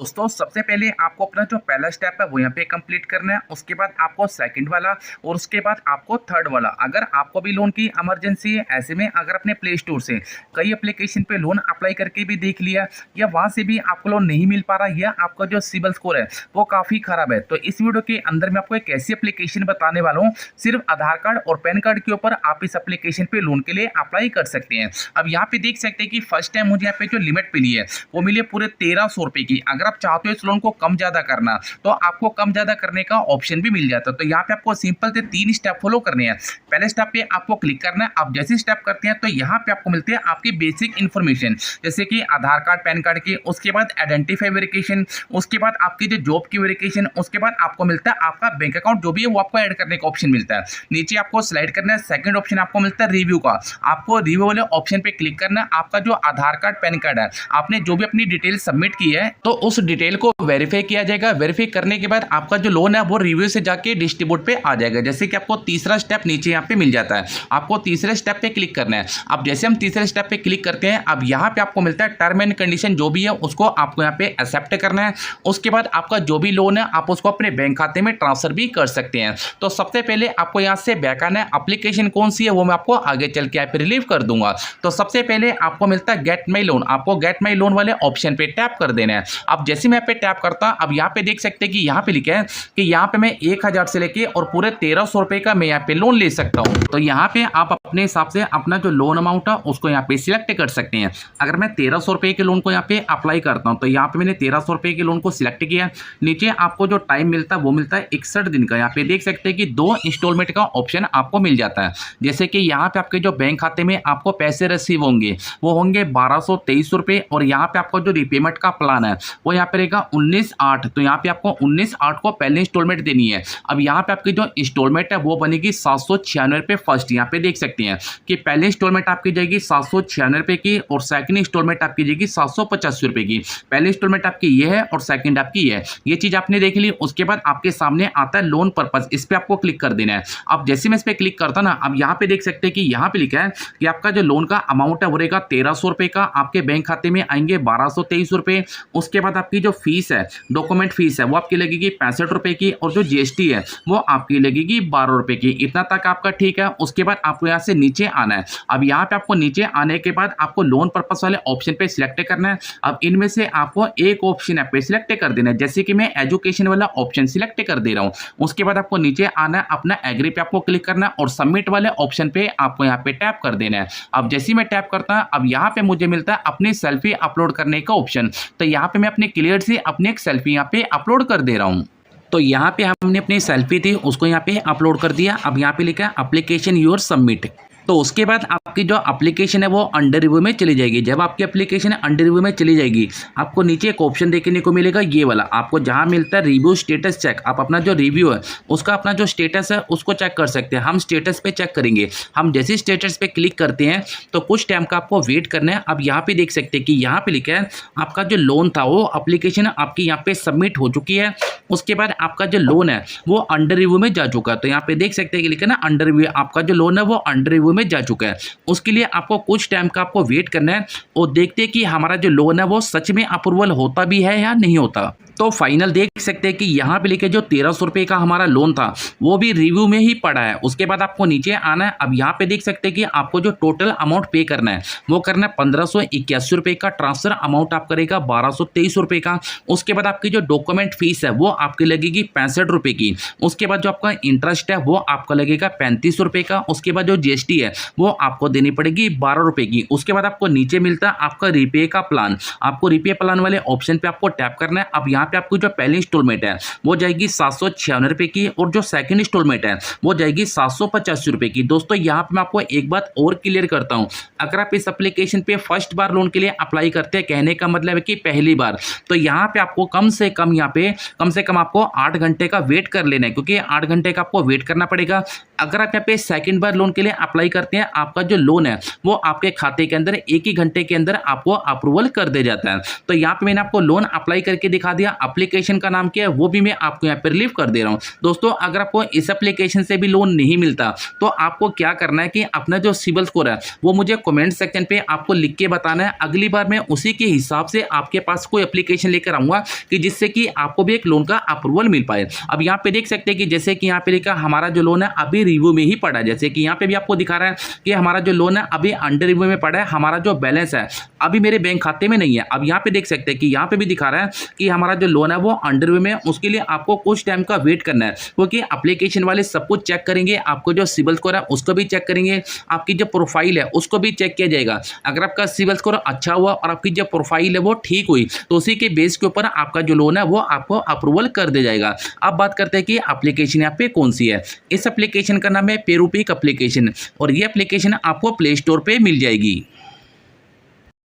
दोस्तों सबसे पहले आपको अपना जो पहला स्टेप है वो यहाँ पे कंप्लीट करना है, उसके बाद आपको सेकंड वाला और उसके बाद आपको थर्ड वाला। अगर आपको भी लोन की इमरजेंसी है, ऐसे में अगर अपने प्ले स्टोर से कई एप्लीकेशन पे लोन अप्लाई करके भी देख लिया या वहां से भी आपको लोन नहीं मिल पा रहा या आपका जो सिबिल स्कोर है वो काफी खराब है, तो इस वीडियो के अंदर मैं आपको एक ऐसी एप्लीकेशन बताने वाला हूँ, सिर्फ आधार कार्ड और पैन कार्ड के ऊपर आप इस एप्लीकेशन पे लोन के लिए अप्लाई कर सकते हैं। अब यहाँ पे देख सकते हैं कि फर्स्ट टाइम मुझे यहाँ पे जो लिमिट मिली है वो मिली है पूरे 1300 रुपए की। अगर आप चाहते हो इस लोन को कम ज्यादा करना तो आपको कम ज्यादा करने का ऑप्शन भी मिल जाता है। तो यहाँ पे आपको सिंपल से 3 स्टेप फॉलो करने हैं। पहले स्टेप पे आपको क्लिक करना है। आप जैसे स्टेप करते हैं तो यहाँ पे आपको मिलती है आपकी बेसिक इन्फॉर्मेशन, जैसे कि आधार कार्ड पैन कार्ड की, उसके बाद आइडेंटिफाई वेरिफिकेशन, उसके बाद आपकी जो जॉब की वेरिफिकेशन, उसके बाद आपको मिलता है आपका बैंक अकाउंट जो भी है वो आपको ऐड करने का ऑप्शन मिलता है। नीचे आपको स्लाइड करना है। सेकंड ऑप्शन आपको मिलता है रिव्यू का। आपको रिव्यू वाले ऑप्शन पे क्लिक करना है। आपका जो आधार कार्ड पैन कार्ड है, आपने जो भी अपनी डिटेल सबमिट की है तो उस डिटेल को वेरीफाई किया जाएगा। वेरीफाई करने के बाद आपका जो लोन है वो रिव्यू से जाके डिस्ट्रीब्यूट पे आ जाएगा। जैसे कि आपको तीसरा स्टेप नीचे यहाँ पे मिल जाता है, आपको तीसरे स्टेप पे क्लिक करना है। अब जैसे हम तीसरे स्टेप पे क्लिक करते हैं, अब यहाँ पे आपको मिलता है टर्म एंड कंडीशन जो भी है उसको आपको यहाँ पे एक्सेप्ट करना है। उसके बाद आपका जो भी लोन है आप उसको अपने बैंक खाते में ट्रांसफर भी कर सकते हैं। तो सबसे पहले आपको यहाँ से बैक आना है। एप्लीकेशन कौन सी है वो मैं आपको आगे चल के यहाँ पे रिलीव कर दूंगा। तो सबसे पहले आपको मिलता है गेट माई लोन। आपको गेट माई लोन वाले ऑप्शन पे टैप कर देना है। अब जैसे मैं पे टैप करता हूं, अब यहाँ पे देख सकते हैं कि यहाँ पे लिखा है कि यहाँ पे मैं 1000 से लेके और पूरे 1300 रुपए का मैं यहाँ पे लोन ले सकता हूँ। तो यहाँ पे आप अपने हिसाब से अपना जो लोन अमाउंट है उसको यहाँ पे सिलेक्ट कर सकते हैं। अगर मैं 1300 रुपए के लोन को यहाँ पे अप्लाई करता हूँ तो यहाँ पे मैंने 1300 रुपए के लोन को सिलेक्ट किया। नीचे आपको जो टाइम मिलता है वो मिलता है 61 दिन का। यहाँ पे देख सकते हैं कि 2 इंस्टॉलमेंट का ऑप्शन आपको मिल जाता है। जैसे कि यहाँ पे आपके जो बैंक खाते में आपको पैसे रिसीव होंगे वो होंगे 1223 रुपए और यहाँ पे आपको जो रिपेमेंट का प्लान है वो यहाँ पे रहेगा 19/8। तो यहाँ पे आपको 19/8 को पहले इंस्टॉलमेंट देनी है। अब यहाँ पे आपकी जो इंस्टॉलमेंट है वो बनेगी 796 रुपए फर्स्ट। यहाँ पे देख सकते हैं कि पहले इंस्टॉलमेंट आपकी जाएगी 796 रुपए की और सेकंड इंस्टॉलमेंट आपकी जाएगी 785 रुपए की। पहली इंस्टॉलमेंट आपकी ये है और सेकंड आपकी है। ये चीज आपने देख ली। उसके बाद आपके सामने आता है लोन पर्पस, इस पे आपको क्लिक कर देना है। अब जैसे मैं इस पे क्लिक करता ना, अब यहाँ पे देख सकते हैं कि यहाँ पे लिखा है कि आपका जो लोन का अमाउंट है वो रहेगा 1300 रुपए का। आपके बैंक खाते में आएंगे 1223 रुपए। उसके बाद आपकी जो फीस है, डॉक्यूमेंट फीस है, वो आपकी लगेगी 65 रुपए की और जो जीएसटी है वो आपकी लगेगी 12 रुपए की। इतना तक आपका ठीक है। उसके बाद आपको यहाँ से नीचे आना है। अब यहाँ पे आपको नीचे आने के बाद आपको लोन पर्पस वाले ऑप्शन पे सिलेक्ट करना है। अब इनमें से आपको एक ऑप्शन पे सिलेक्ट कर देना है। जैसे कि मैं एजुकेशन वाला ऑप्शन सिलेक्ट कर दे रहा हूँ। उसके बाद आपको नीचे आना है, अपना एग्री पे आपको क्लिक करना है और सबमिट वाले ऑप्शन पे आपको यहाँ पे टैप कर देना है। अब जैसे मैं टैप करता हूँ, अब यहाँ पे मुझे मिलता है अपनी सेल्फी अपलोड करने का ऑप्शन। तो यहाँ पे मैं अपने क्लियर से अपनी एक सेल्फी यहाँ पे अपलोड कर दे रहा हूँ। तो यहाँ पे हमने अपनी सेल्फी थी उसको यहाँ पे अपलोड कर दिया। अब यहाँ पे लिखा है एप्लीकेशन योर सबमिट। तो उसके बाद आपकी जो एप्लीकेशन है वो अंडर रिव्यू में चली जाएगी। जब आपकी एप्लीकेशन अंडर रिव्यू में चली जाएगी आपको नीचे एक ऑप्शन देखने को मिलेगा, ये वाला आपको जहां मिलता है रिव्यू स्टेटस चेक। आप अपना जो रिव्यू है उसका अपना जो स्टेटस है उसको चेक कर सकते हैं। हम स्टेटस पे चेक करेंगे। हम जैसे स्टेटस पे क्लिक करते हैं तो कुछ टाइम का आपको वेट करना है। अब यहाँ पे देख सकते हैं कि यहाँ पे लिखा है आपका जो लोन था वो एप्लीकेशन आपकी यहाँ पे सबमिट हो चुकी है। उसके बाद आपका जो लोन है वो अंडर रिव्यू में जा चुका है। तो यहाँ पे देख सकते हैं कि लिखा है ना अंडर रिव्यू, आपका जो लोन है वो अंडर रिव्यू में जा चुका है। उसके लिए आपको कुछ टाइम का आपको वेट करना है और देखते हैं कि हमारा जो लोन है वो सच में अप्रूवल होता भी है या नहीं होता। तो फाइनल देख सकते हैं कि यहाँ पे लिखे जो 1300 रुपए का हमारा लोन था वो भी रिव्यू में ही पड़ा है। उसके बाद आपको नीचे आना है। अब यहाँ पे देख सकते हैं कि आपको जो टोटल अमाउंट पे करना है वो करना है 1581 रुपए का। ट्रांसफर अमाउंट आप करेगा 1223 रुपए का। उसके बाद आपकी जो डॉक्यूमेंट फीस है वो आपकी लगेगी 65 रुपए की। उसके बाद जो आपका इंटरेस्ट है वो आपका लगेगा 35 रुपए का। उसके बाद जो जीएसटी है वो आपको देनी पड़ेगी 12 रुपए की। उसके बाद आपको नीचे मिलता है आपका रिपे का प्लान। आपको रिपे प्लान वाले ऑप्शन पे आपको टैप करना है। अब यहाँ पे आपको जो पहली इंस्टॉलमेंट है वो जाएगी 796 रुपए की और जो सेकंड इंस्टॉलमेंट है वो जाएगी 785 रुपए की। दोस्तों यहाँ पे मैं आपको एक बात और क्लियर करता हूँ, अगर आप इस एप्लीकेशन पे फर्स्ट बार लोन के लिए अप्लाई करते हैं, कहने का मतलब है कि पहली बार, तो यहाँ पे आपको कम से कम आपको 8 घंटे का वेट कर लेना है, क्योंकि 8 घंटे का आपको वेट करना पड़ेगा। अगर आप यहाँ पे सेकंड बार लोन के लिए अप्लाई करते हैं, आपका जो लोन है वो आपके खाते के अंदर 1 ही घंटे के अंदर आपको अप्रूवल कर दिया जाता है। तो यहाँ पे मैंने आपको लोन अप्लाई करके दिखा दिया, एप्लीकेशन का नाम क्या है वो भी मैं आपको यहाँ पे रिलीव कर दे रहा हूँ। दोस्तों अगर आपको इस एप्लीकेशन से भी लोन नहीं मिलता तो आपको क्या करना है कि अपना जो सिबिल स्कोर है वो मुझे कमेंट सेक्शन पे आपको लिख के बताना है। अगली बार मैं उसी के हिसाब से आपके पास कोई एप्लीकेशन लेकर आऊंगा कि जिससे कि आपको भी एक लोन का अप्रूवल मिल पाए। अब यहाँ पे देख सकते हैं कि जैसे कि यहाँ पे लिखा हमारा जो लोन है अभी रिव्यू में ही पड़ा है, जैसे कि यहाँ पे भी आपको दिखा रहा है कि हमारा जो लोन है अभी अंडर रिव्यू में पड़ा है, हमारा जो बैलेंस है अभी मेरे बैंक खाते में नहीं है। अब यहाँ पे देख सकते हैं कि यहाँ पे भी दिखा रहा है कि हमारा जो लोन है वो अंडर रिव्यू में है, उसके लिए आपको कुछ टाइम का वेट करना है क्योंकि एप्लीकेशन वाले सब कुछ चेक करेंगे, आपको जो सिबिल स्कोर है उसको भी चेक करेंगे, आपकी जो प्रोफाइल है उसको भी चेक किया जाएगा। अगर आपका सिबिल स्कोर अच्छा हुआ और आपकी जो प्रोफाइल है वो ठीक हुई तो उसी के बेस के ऊपर आपका जो लोन है वो आपको अप्रूवल कर दिया जाएगा। अब बात करते हैं कि एप्लीकेशन यहाँ पे कौन सी है। इस एप्लीकेशन का नाम है पेरूपिक एप्लीकेशन और ये एप्लीकेशन आपको प्ले स्टोर पे मिल जाएगी।